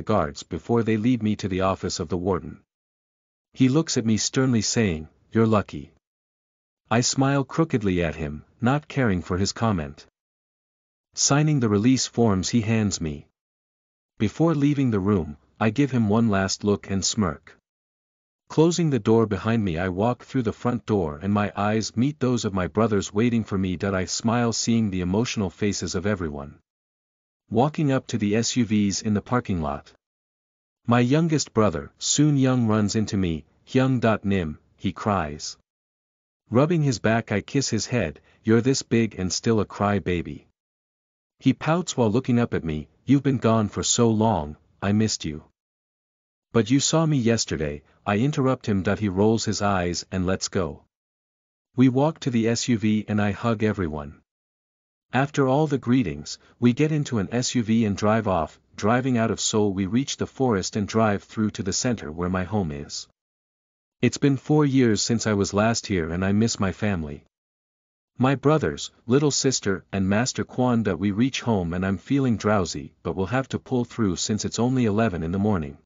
the guards before they lead me to the office of the warden. He looks at me sternly saying, "You're lucky." I smile crookedly at him, not caring for his comment. Signing the release forms he hands me. Before leaving the room, I give him one last look and smirk. Closing the door behind me, I walk through the front door and my eyes meet those of my brothers waiting for me. I smile seeing the emotional faces of everyone. Walking up to the SUVs in the parking lot. My youngest brother, Soon Young, runs into me. "Hyung.nim," he cries. Rubbing his back, I kiss his head. "You're this big and still a cry baby." He pouts while looking up at me. "You've been gone for so long, I missed you." "But you saw me yesterday," I interrupt him. He rolls his eyes and lets go. We walk to the SUV and I hug everyone. After all the greetings, we get into an SUV and drive off. Driving out of Seoul, we reach the forest and drive through to the center where my home is. It's been 4 years since I was last here and I miss my family. My brothers, little sister, and Master Kwon. We reach home and I'm feeling drowsy, but we'll have to pull through since it's only 11 in the morning.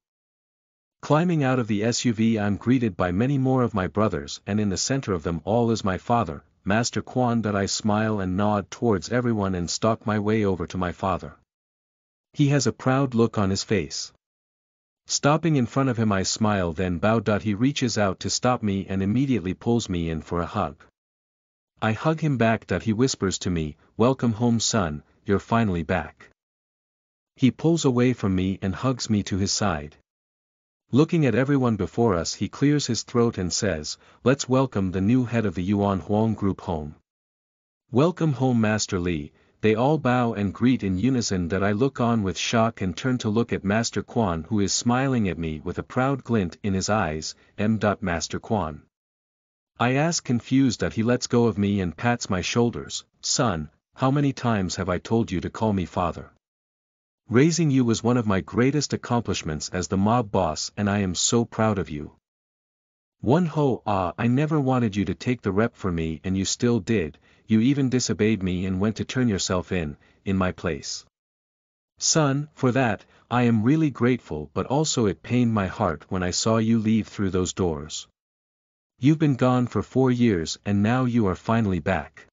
Climbing out of the SUV, I'm greeted by many more of my brothers, and in the center of them all is my father, Master Kwon. I smile and nod towards everyone and stalk my way over to my father. He has a proud look on his face. Stopping in front of him, I smile then bow. He reaches out to stop me and immediately pulls me in for a hug. I hug him back. He whispers to me, "Welcome home, son, you're finally back." He pulls away from me and hugs me to his side. Looking at everyone before us, he clears his throat and says, "Let's welcome the new head of the Yuan Huang Group home." "Welcome home, Master Lee." They all bow and greet in unison. I look on with shock and turn to look at Master Kwon, who is smiling at me with a proud glint in his eyes. Master Kwon. I ask confused. He lets go of me and pats my shoulders. "Son, how many times have I told you to call me father? Raising you was one of my greatest accomplishments as the mob boss and I am so proud of you. I never wanted you to take the rep for me and you still did. You even disobeyed me and went to turn yourself in my place. Son, for that, I am really grateful, but also it pained my heart when I saw you leave through those doors. You've been gone for 4 years and now you are finally back.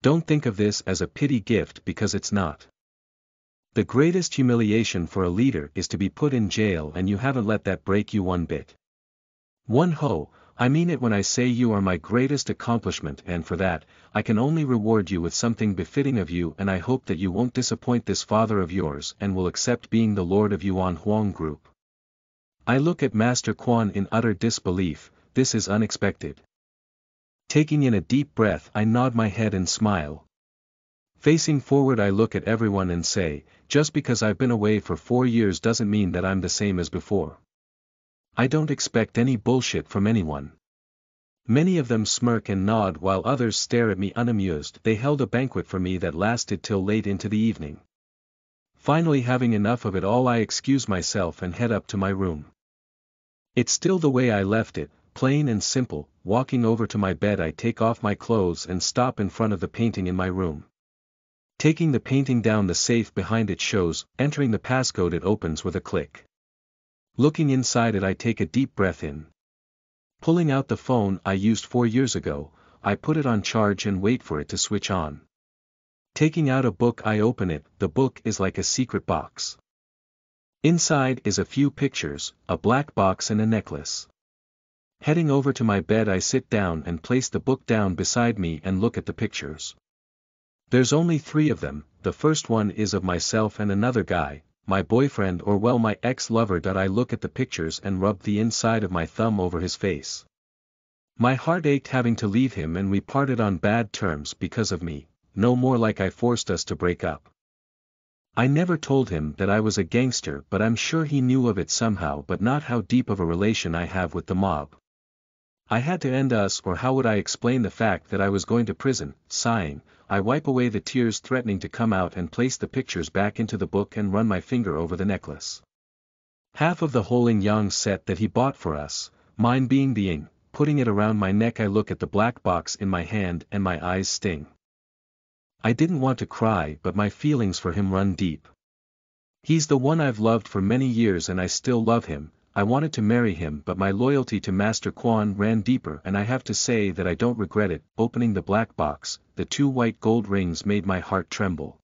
Don't think of this as a pity gift because it's not. The greatest humiliation for a leader is to be put in jail and you haven't let that break you one bit. I mean it when I say you are my greatest accomplishment, and for that, I can only reward you with something befitting of you, and I hope that you won't disappoint this father of yours and will accept being the lord of Yuan Huang Group." I look at Master Kwon in utter disbelief. This is unexpected. Taking in a deep breath, I nod my head and smile. Facing forward, I look at everyone and say, "Just because I've been away for 4 years doesn't mean that I'm the same as before. I don't expect any bullshit from anyone." Many of them smirk and nod while others stare at me unamused. They held a banquet for me that lasted till late into the evening. Finally, having enough of it all, I excuse myself and head up to my room. It's still the way I left it, plain and simple. Walking over to my bed, I take off my clothes and stop in front of the painting in my room. Taking the painting down, the safe behind it shows. Entering the passcode, it opens with a click. Looking inside it, I take a deep breath in. Pulling out the phone I used 4 years ago, I put it on charge and wait for it to switch on. Taking out a book, I open it. The book is like a secret box. Inside is a few pictures, a black box and a necklace. Heading over to my bed, I sit down and place the book down beside me and look at the pictures. There's only 3 of them, the first one is of myself and another guy, my boyfriend or well my ex-lover. I look at the pictures and rub the inside of my thumb over his face. My heart ached having to leave him, and we parted on bad terms because of me, no more like I forced us to break up. I never told him that I was a gangster, but I'm sure he knew of it somehow, but not how deep of a relation I have with the mob. I had to end us, or how would I explain the fact that I was going to prison? Sighing, I wipe away the tears threatening to come out and place the pictures back into the book and run my finger over the necklace. Half of the whole yin-yang set that he bought for us, mine being the yin. Putting it around my neck, I look at the black box in my hand and my eyes sting. I didn't want to cry, but my feelings for him run deep. He's the one I've loved for many years and I still love him. I wanted to marry him, but my loyalty to Master Quan ran deeper, and I have to say that I don't regret it. Opening the black box, the 2 white gold rings made my heart tremble.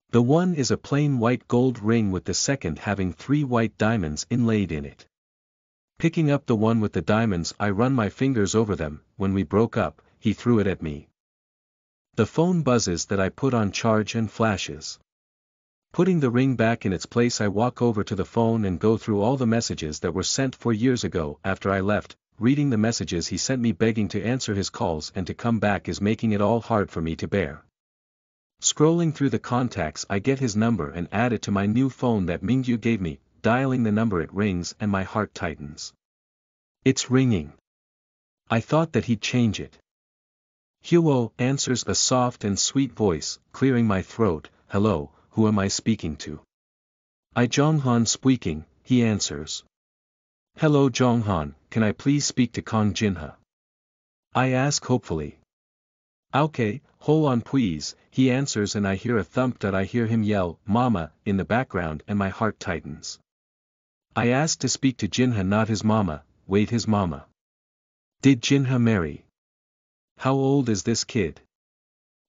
The one is a plain white gold ring with the second having 3 white diamonds inlaid in it. Picking up the one with the diamonds, I run my fingers over them. When we broke up, he threw it at me. The phone buzzes that I put on charge and flashes. Putting the ring back in its place, I walk over to the phone and go through all the messages that were sent 4 years ago after I left. Reading the messages he sent me begging to answer his calls and to come back is making it all hard for me to bear. Scrolling through the contacts, I get his number and add it to my new phone that Mingyu gave me. Dialing the number, it rings and my heart tightens. It's ringing. I thought that he'd change it. Huo, answers a soft and sweet voice, clearing my throat. Hello, who am I speaking to? I Zhonghan speaking, he answers. Hello Zhonghan, can I please speak to Kong Jinha? I ask hopefully. Okay, hold on please, he answers, and I hear a thump. I hear him yell, Mama, in the background, and my heart tightens. I ask to speak to Jinha, not his mama. Wait, his mama. Did Jinha marry? How old is this kid?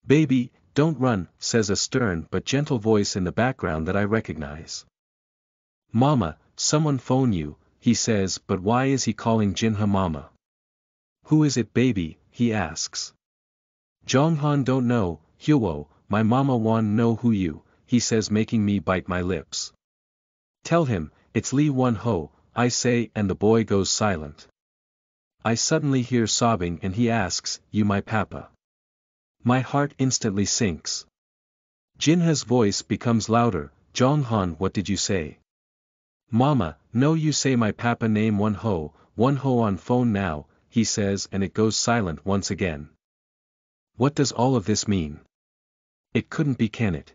Baby, don't run, says a stern but gentle voice in the background that I recognize. Mama, someone phone you, he says, but why is he calling Jinha mama? Who is it baby, he asks. Zhonghan don't know, Huo, my mama wan know who you, he says, making me bite my lips. Tell him, it's Li Wen-ho, I say, and the boy goes silent. I suddenly hear sobbing and he asks, you my papa? My heart instantly sinks. Jinha's voice becomes louder, Zhonghan, what did you say? Mama, no, you say my papa name Wen-ho on phone now, he says, and it goes silent once again. What does all of this mean? It couldn't be, can it?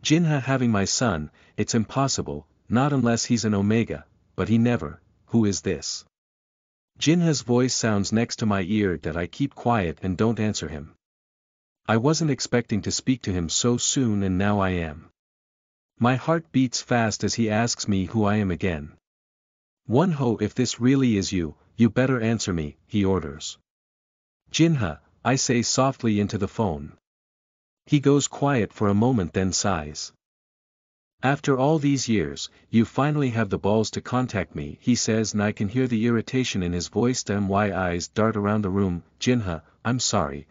Jinha having my son, it's impossible, not unless he's an Omega, but he never. Who is this? Jinha's voice sounds next to my ear. That I keep quiet and don't answer him. I wasn't expecting to speak to him so soon, and now I am. My heart beats fast as he asks me who I am again. Wen-ho, if this really is you, you better answer me, he orders. Jinha, I say softly into the phone. He goes quiet for a moment, then sighs. After all these years, you finally have the balls to contact me, he says, and I can hear the irritation in his voice. My eyes dart around the room. Jinha, I'm sorry,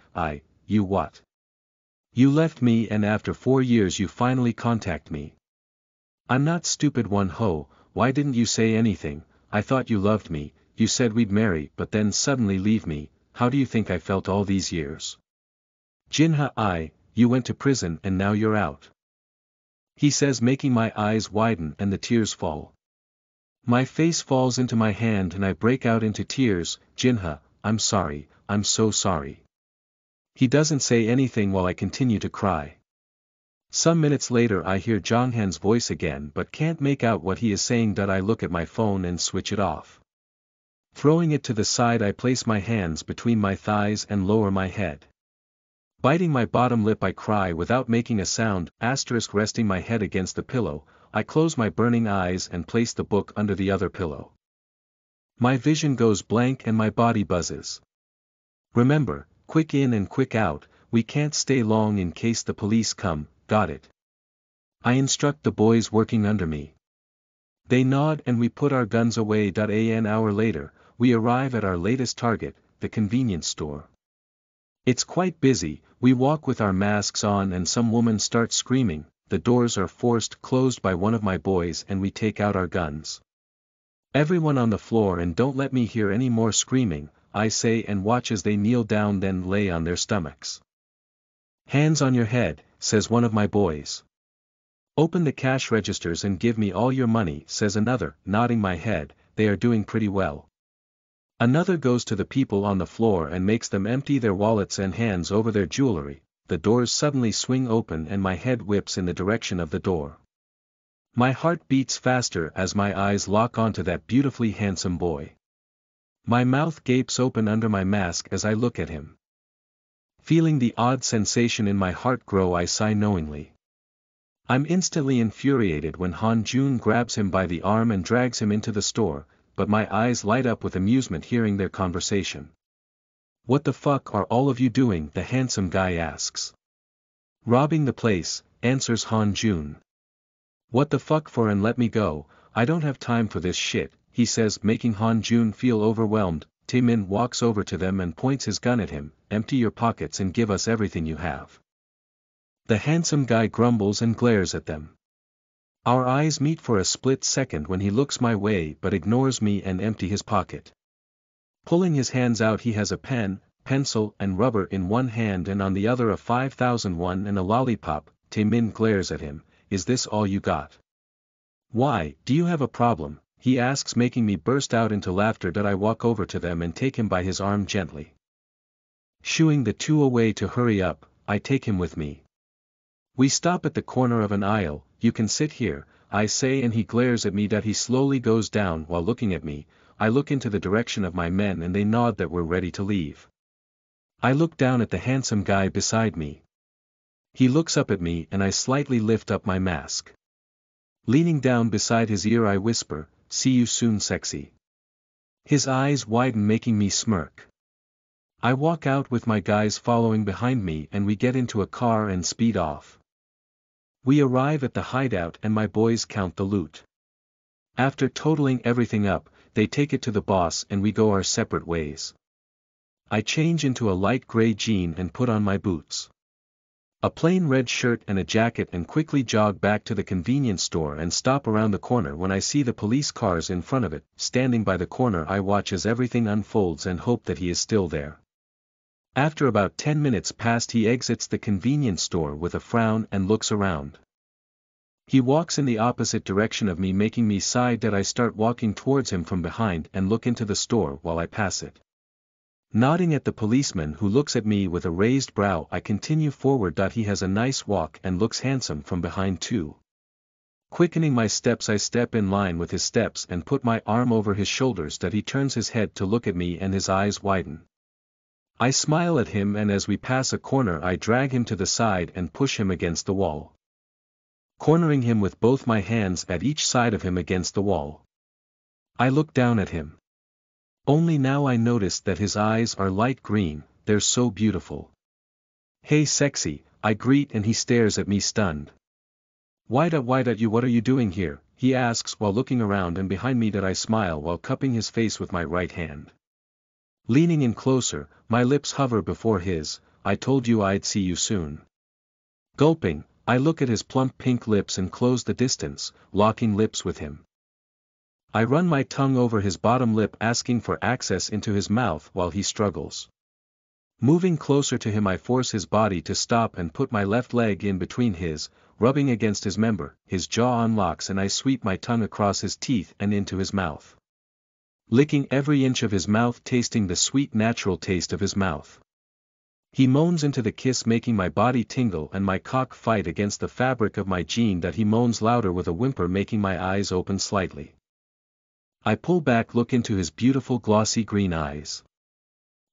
you what? You left me, and after 4 years you finally contact me. I'm not stupid, Wen-ho, why didn't you say anything? I thought you loved me, you said we'd marry, but then suddenly leave me. How do you think I felt all these years? Jinha, you went to prison and now you're out. He says, making my eyes widen and the tears fall. My face falls into my hand and I break out into tears. Jinha, I'm sorry, I'm so sorry. He doesn't say anything while I continue to cry. Some minutes later I hear Zhonghan's voice again, but can't make out what he is saying. I look at my phone and switch it off. Throwing it to the side, I place my hands between my thighs and lower my head. Biting my bottom lip, I cry without making a sound. Resting my head against the pillow, I close my burning eyes and place the book under the other pillow. My vision goes blank and my body buzzes. Remember, quick in and quick out, we can't stay long in case the police come, got it? I instruct the boys working under me. They nod and we put our guns away. An hour later, we arrive at our latest target, the convenience store. It's quite busy, We walk with our masks on and some woman starts screaming, the doors are forced closed by one of my boys and we take out our guns. Everyone on the floor and don't let me hear any more screaming, I say and watch as they kneel down then lay on their stomachs. Hands on your head, says one of my boys. Open the cash registers and give me all your money, says another, nodding my head, they are doing pretty well. Another goes to the people on the floor and makes them empty their wallets and hands over their jewelry. The doors suddenly swing open and my head whips in the direction of the door. My heart beats faster as my eyes lock onto that beautifully handsome boy. My mouth gapes open under my mask as I look at him. Feeling the odd sensation in my heart grow, I sigh knowingly. I'm instantly infuriated when Han Jun grabs him by the arm and drags him into the store, but my eyes light up with amusement hearing their conversation. What the fuck are all of you doing? The handsome guy asks. Robbing the place, answers Han Jun. What the fuck for and let me go, I don't have time for this shit, he says, making Han Jun feel overwhelmed. Taemin walks over to them and points his gun at him, empty your pockets and give us everything you have. The handsome guy grumbles and glares at them. Our eyes meet for a split second when he looks my way but ignores me and empties his pocket. Pulling his hands out, he has a pen, pencil and rubber in one hand and on the other a 5,001 and a lollipop. Taemin glares at him, is this all you got? Why, do you have a problem? He asks, making me burst out into laughter. I walk over to them and take him by his arm gently. Shooing the two away to hurry up, I take him with me. We stop at the corner of an aisle. You can sit here, I say, and he glares at me. He slowly goes down while looking at me. I look into the direction of my men and they nod that we're ready to leave. I look down at the handsome guy beside me. He looks up at me and I slightly lift up my mask. Leaning down beside his ear I whisper, see you soon sexy. His eyes widen, making me smirk. I walk out with my guys following behind me and we get into a car and speed off. We arrive at the hideout and my boys count the loot. After totaling everything up, they take it to the boss and we go our separate ways. I change into a light gray jean and put on my boots. A plain red shirt and a jacket and quickly jog back to the convenience store and stop around the corner when I see the police cars in front of it. Standing by the corner I watch as everything unfolds and hope that he is still there. After about 10 minutes past he exits the convenience store with a frown and looks around. He walks in the opposite direction of me, making me sigh. I start walking towards him from behind and look into the store while I pass it. Nodding at the policeman who looks at me with a raised brow I continue forward. He has a nice walk and looks handsome from behind too. Quickening my steps I step in line with his steps and put my arm over his shoulders. He turns his head to look at me and his eyes widen. I smile at him and as we pass a corner I drag him to the side and push him against the wall. Cornering him with both my hands at each side of him against the wall. I look down at him. Only now I notice that his eyes are light green, they're so beautiful. Hey sexy, I greet and he stares at me stunned. Why you, what are you doing here? He asks while looking around and behind me. I smile while cupping his face with my right hand. Leaning in closer, my lips hover before his, I told you I'd see you soon. Gulping, I look at his plump pink lips and close the distance, locking lips with him. I run my tongue over his bottom lip asking for access into his mouth while he struggles. Moving closer to him I force his body to stop and put my left leg in between his, rubbing against his member. His jaw unlocks and I sweep my tongue across his teeth and into his mouth. Licking every inch of his mouth, tasting the sweet natural taste of his mouth. He moans into the kiss, making my body tingle and my cock fight against the fabric of my jean. He moans louder with a whimper, making my eyes open slightly. I pull back, look into his beautiful glossy green eyes.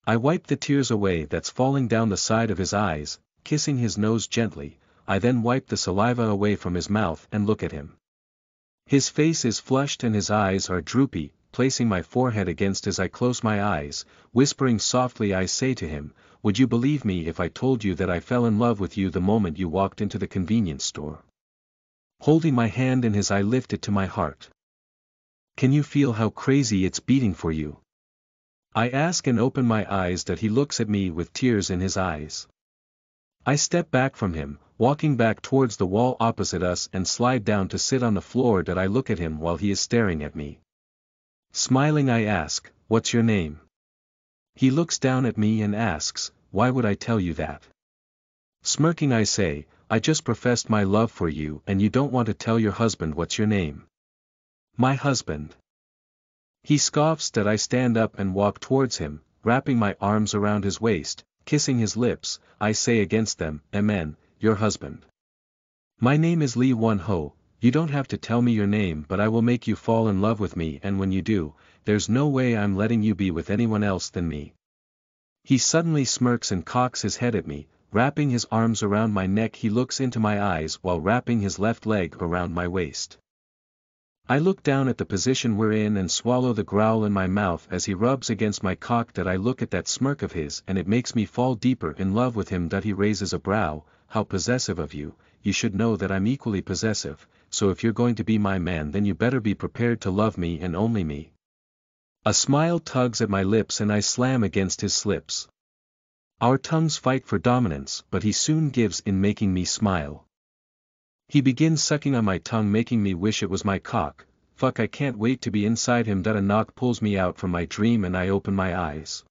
I wipe the tears away that's falling down the side of his eyes, kissing his nose gently. I then wipe the saliva away from his mouth and look at him. His face is flushed and his eyes are droopy. Placing my forehead against as I close my eyes, whispering softly I say to him, would you believe me if I told you that I fell in love with you the moment you walked into the convenience store? Holding my hand in his I lift it to my heart. Can you feel how crazy it's beating for you? I ask and open my eyes. He looks at me with tears in his eyes. I step back from him, walking back towards the wall opposite us and slide down to sit on the floor. That I look at him while he is staring at me. Smiling I ask, "What's your name?" He looks down at me and asks, "Why would I tell you that?" Smirking I say, "I just professed my love for you and you don't want to tell your husband what's your name." "My husband." He scoffs. That I stand up and walk towards him, wrapping my arms around his waist, kissing his lips. I say against them, "Amen, your husband. My name is Lee Won-ho, you don't have to tell me your name, but I will make you fall in love with me, and when you do, there's no way I'm letting you be with anyone else than me." He suddenly smirks and cocks his head at me, wrapping his arms around my neck. He looks into my eyes while wrapping his left leg around my waist. I look down at the position we're in and swallow the growl in my mouth as he rubs against my cock. That I look at that smirk of his and it makes me fall deeper in love with him. That he raises a brow, "How possessive of you, you should know that I'm equally possessive, so if you're going to be my man then you better be prepared to love me and only me." A smile tugs at my lips and I slam against his slips. Our tongues fight for dominance, but he soon gives in, making me smile. He begins sucking on my tongue, making me wish it was my cock. Fuck, I can't wait to be inside him. That a knock pulls me out from my dream and I open my eyes.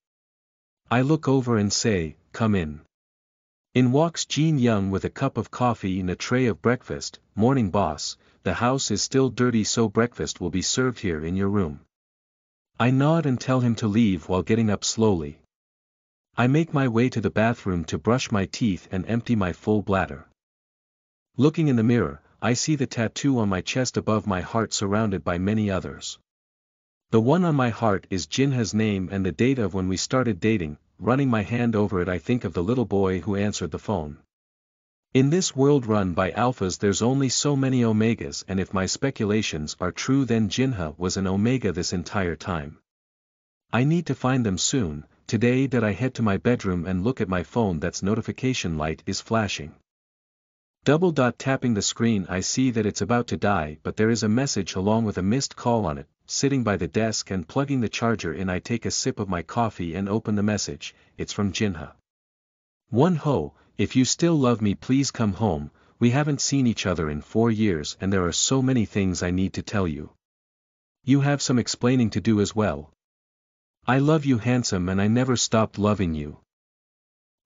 I look over and say, "Come in." In walks Jean Young with a cup of coffee and a tray of breakfast. "Morning boss, the house is still dirty so breakfast will be served here in your room." I nod and tell him to leave while getting up slowly. I make my way to the bathroom to brush my teeth and empty my full bladder. Looking in the mirror, I see the tattoo on my chest above my heart surrounded by many others. The one on my heart is Jinha's name and the date of when we started dating. Running my hand over it I think of the little boy who answered the phone. In this world run by alphas there's only so many omegas, and if my speculations are true then Jinha was an omega this entire time. I need to find them soon. Today that I head to my bedroom and look at my phone. That's notification light is flashing. Tapping the screen I see that it's about to die, but there is a message along with a missed call on it. Sitting by the desk and plugging the charger in I take a sip of my coffee and open the message. It's from Jinha. "Won-ho, if you still love me please come home, we haven't seen each other in 4 years and there are so many things I need to tell you. You have some explaining to do as well. I love you handsome and I never stopped loving you.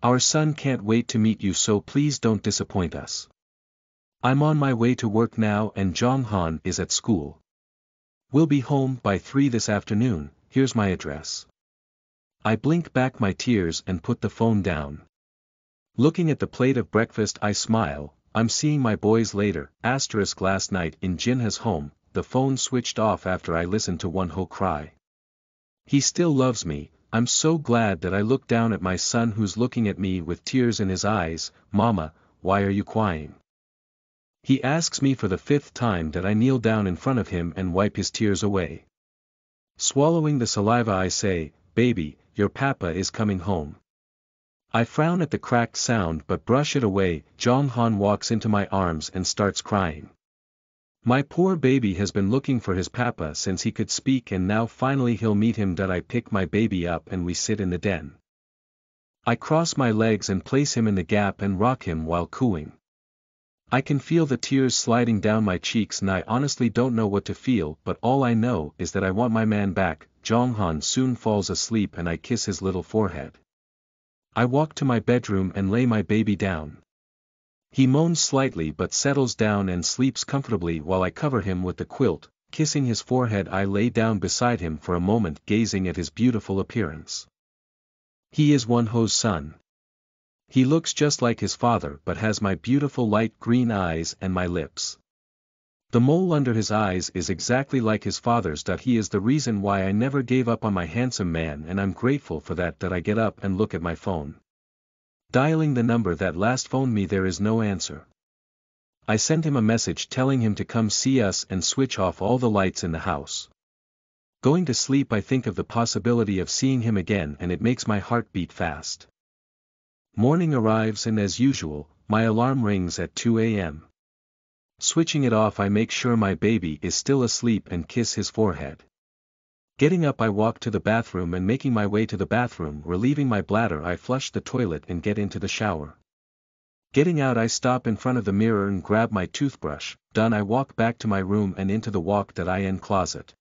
Our son can't wait to meet you so please don't disappoint us. I'm on my way to work now and Jonghan is at school. We'll be home by 3 this afternoon, here's my address." I blink back my tears and put the phone down. Looking at the plate of breakfast I smile. I'm seeing my boys later. Last night in Jinha's home, the phone switched off after I listened to Won-ho cry. He still loves me. I'm so glad. That I look down at my son who's looking at me with tears in his eyes. "Mama, why are you crying?" He asks me for the 5th time. That I kneel down in front of him and wipe his tears away. Swallowing the saliva I say, "Baby, your papa is coming home." I frown at the cracked sound but brush it away. Jonghan walks into my arms and starts crying. My poor baby has been looking for his papa since he could speak and now finally he'll meet him. That I pick my baby up and we sit in the den. I cross my legs and place him in the gap and rock him while cooing. I can feel the tears sliding down my cheeks and I honestly don't know what to feel, but all I know is that I want my man back. Jonghan soon falls asleep and I kiss his little forehead. I walk to my bedroom and lay my baby down. He moans slightly but settles down and sleeps comfortably while I cover him with the quilt. Kissing his forehead I lay down beside him for a moment gazing at his beautiful appearance. He is Won-ho's son. He looks just like his father but has my beautiful light green eyes and my lips. The mole under his eyes is exactly like his father's. He is the reason why I never gave up on my handsome man and I'm grateful for that. I get up and look at my phone. Dialing the number that last phoned me there is no answer. I send him a message telling him to come see us and switch off all the lights in the house. Going to sleep I think of the possibility of seeing him again and it makes my heart beat fast. Morning arrives and as usual, my alarm rings at 2 a.m. Switching it off I make sure my baby is still asleep and kiss his forehead. Getting up I walk to the bathroom and making my way to the bathroom relieving my bladder I flush the toilet and get into the shower. Getting out, I stop in front of the mirror and grab my toothbrush. Done, I walk back to my room and into the walk-that-I-in closet.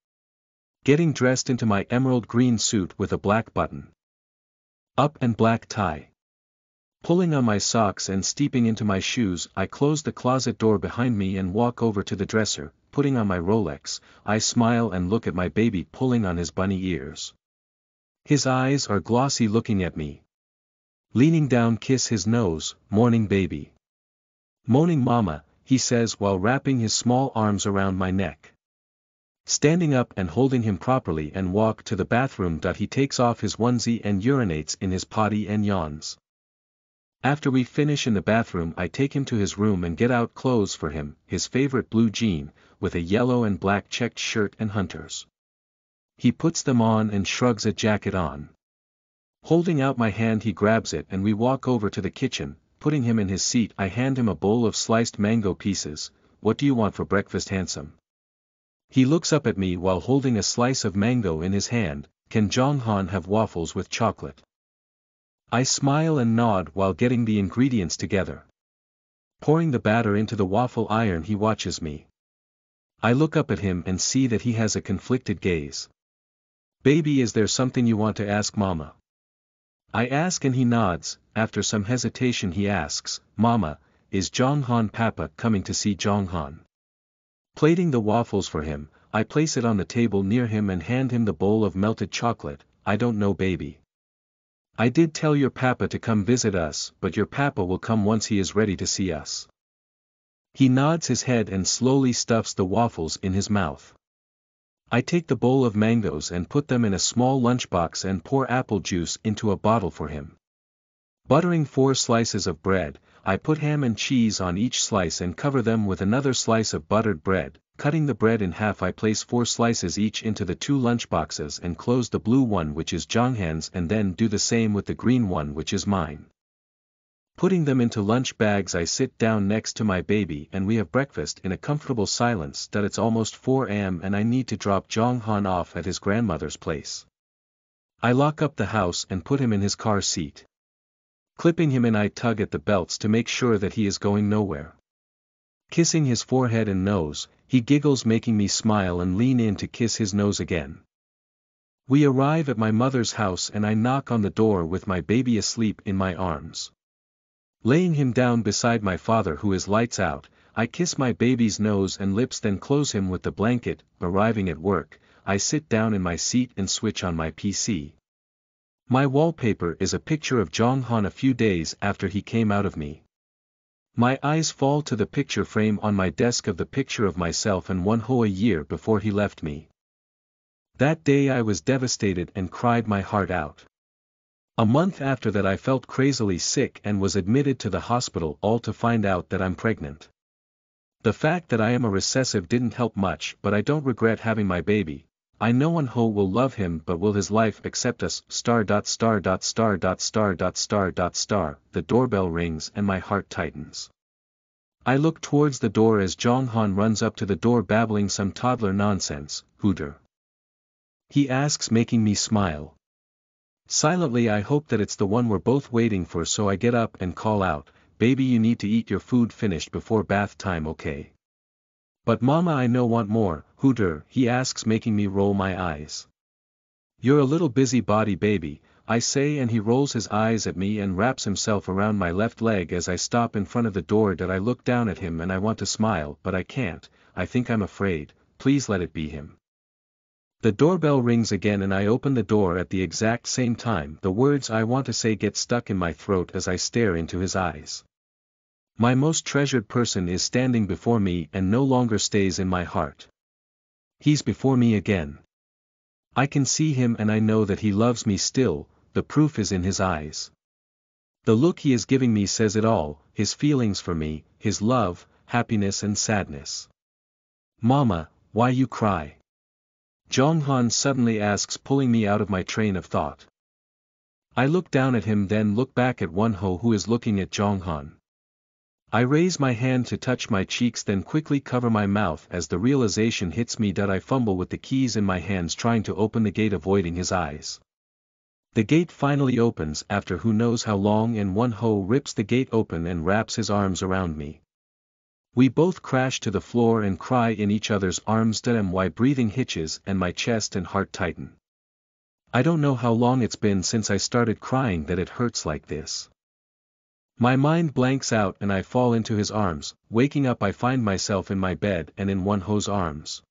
Getting dressed into my emerald green suit with a black button up and black tie. Pulling on my socks and stepping into my shoes, I close the closet door behind me and walk over to the dresser. Putting on my Rolex, I smile and look at my baby pulling on his bunny ears. His eyes are glossy, looking at me. Leaning down, kiss his nose. Morning, baby. Moaning, mama, he says while wrapping his small arms around my neck. Standing up and holding him properly and walk to the bathroom. He takes off his onesie and urinates in his potty and yawns. After we finish in the bathroom, I take him to his room and get out clothes for him, his favorite blue jean, with a yellow and black checked shirt and hunters. He puts them on and shrugs a jacket on. Holding out my hand, he grabs it and we walk over to the kitchen. Putting him in his seat, I hand him a bowl of sliced mango pieces. What do you want for breakfast, handsome? He looks up at me while holding a slice of mango in his hand. Can Jonghan have waffles with chocolate? I smile and nod while getting the ingredients together. Pouring the batter into the waffle iron, he watches me. I look up at him and see that he has a conflicted gaze. Baby, is there something you want to ask mama? I ask and he nods. After some hesitation he asks, Mama, is Jonghan Papa coming to see Jonghan? Plating the waffles for him, I place it on the table near him and hand him the bowl of melted chocolate. I don't know, baby. I did tell your papa to come visit us, but your papa will come once he is ready to see us. He nods his head and slowly stuffs the waffles in his mouth. I take the bowl of mangoes and put them in a small lunchbox and pour apple juice into a bottle for him. Buttering 4 slices of bread, I put ham and cheese on each slice and cover them with another slice of buttered bread. Cutting the bread in half, I place 4 slices each into the 2 lunchboxes and close the blue one, which is Jonghan's, and then do the same with the green one, which is mine. Putting them into lunch bags, I sit down next to my baby and we have breakfast in a comfortable silence. It's almost 4 a.m. and I need to drop Jonghan off at his grandmother's place. I lock up the house and put him in his car seat. Clipping him in, I tug at the belts to make sure that he is going nowhere. Kissing his forehead and nose, he giggles, making me smile and lean in to kiss his nose again. We arrive at my mother's house and I knock on the door with my baby asleep in my arms. Laying him down beside my father, who is lights out, I kiss my baby's nose and lips, then close him with the blanket. Arriving at work, I sit down in my seat and switch on my PC. My wallpaper is a picture of Jonghan a few days after he came out of me. My eyes fall to the picture frame on my desk of the picture of myself and Wonho a year before he left me. That day I was devastated and cried my heart out. A month after that I felt crazily sick and was admitted to the hospital, all to find out that I'm pregnant. The fact that I am a recessive didn't help much, but I don't regret having my baby. I know Wonho will love him, but will his life accept us? The doorbell rings and my heart tightens. I look towards the door as Jonghan runs up to the door babbling some toddler nonsense. Hooter? He asks, making me smile. Silently I hope that it's the one we're both waiting for, so I get up and call out, Baby, you need to eat your food finished before bath time, okay? But mama, I know want more. Hooter? He asks, making me roll my eyes. You're a little busybody, baby, I say, and he rolls his eyes at me and wraps himself around my left leg. As I stop in front of the door, I look down at him and I want to smile, but I can't. I think I'm afraid. Please let it be him. The doorbell rings again and I open the door at the exact same time. The words I want to say get stuck in my throat as I stare into his eyes. My most treasured person is standing before me and no longer stays in my heart. He's before me again. I can see him and I know that he loves me still. The proof is in his eyes. The look he is giving me says it all, his feelings for me, his love, happiness and sadness. Mama, why you cry? Jonghan suddenly asks, pulling me out of my train of thought. I look down at him, then look back at Wonho, who is looking at Jonghan. I raise my hand to touch my cheeks, then quickly cover my mouth as the realization hits me. I fumble with the keys in my hands, trying to open the gate, avoiding his eyes. The gate finally opens after who knows how long, and Won-ho rips the gate open and wraps his arms around me. We both crash to the floor and cry in each other's arms. My breathing hitches and my chest and heart tighten. I don't know how long it's been since I started crying that it hurts like this. My mind blanks out and I fall into his arms. Waking up, I find myself in my bed and in Won-ho's arms.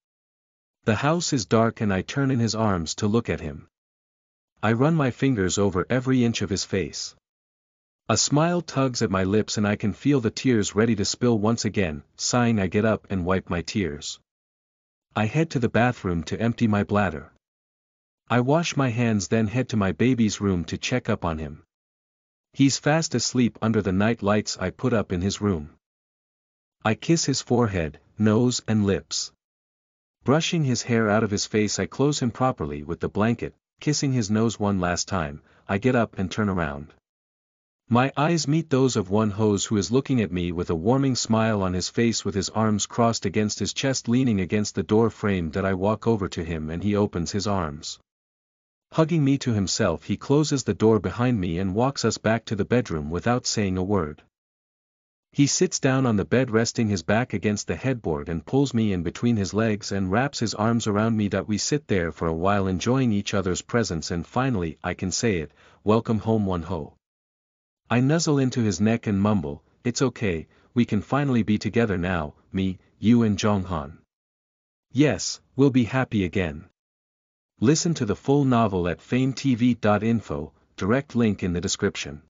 The house is dark and I turn in his arms to look at him. I run my fingers over every inch of his face. A smile tugs at my lips and I can feel the tears ready to spill once again. Sighing, I get up and wipe my tears. I head to the bathroom to empty my bladder. I wash my hands, then head to my baby's room to check up on him. He's fast asleep under the night lights I put up in his room. I kiss his forehead, nose and lips. Brushing his hair out of his face, I close him properly with the blanket. Kissing his nose one last time, I get up and turn around. My eyes meet those of Won-ho's, who is looking at me with a warming smile on his face with his arms crossed against his chest, leaning against the door frame. That I walk over to him and he opens his arms. Hugging me to himself, he closes the door behind me and walks us back to the bedroom without saying a word. He sits down on the bed, resting his back against the headboard, and pulls me in between his legs and wraps his arms around me. That we sit there for a while enjoying each other's presence, and finally I can say it, "Welcome home, Won-ho." I nuzzle into his neck and mumble, "It's okay, we can finally be together now, me, you and Jong-han. Yes, we'll be happy again." Listen to the full novel at FameTV.info, direct link in the description.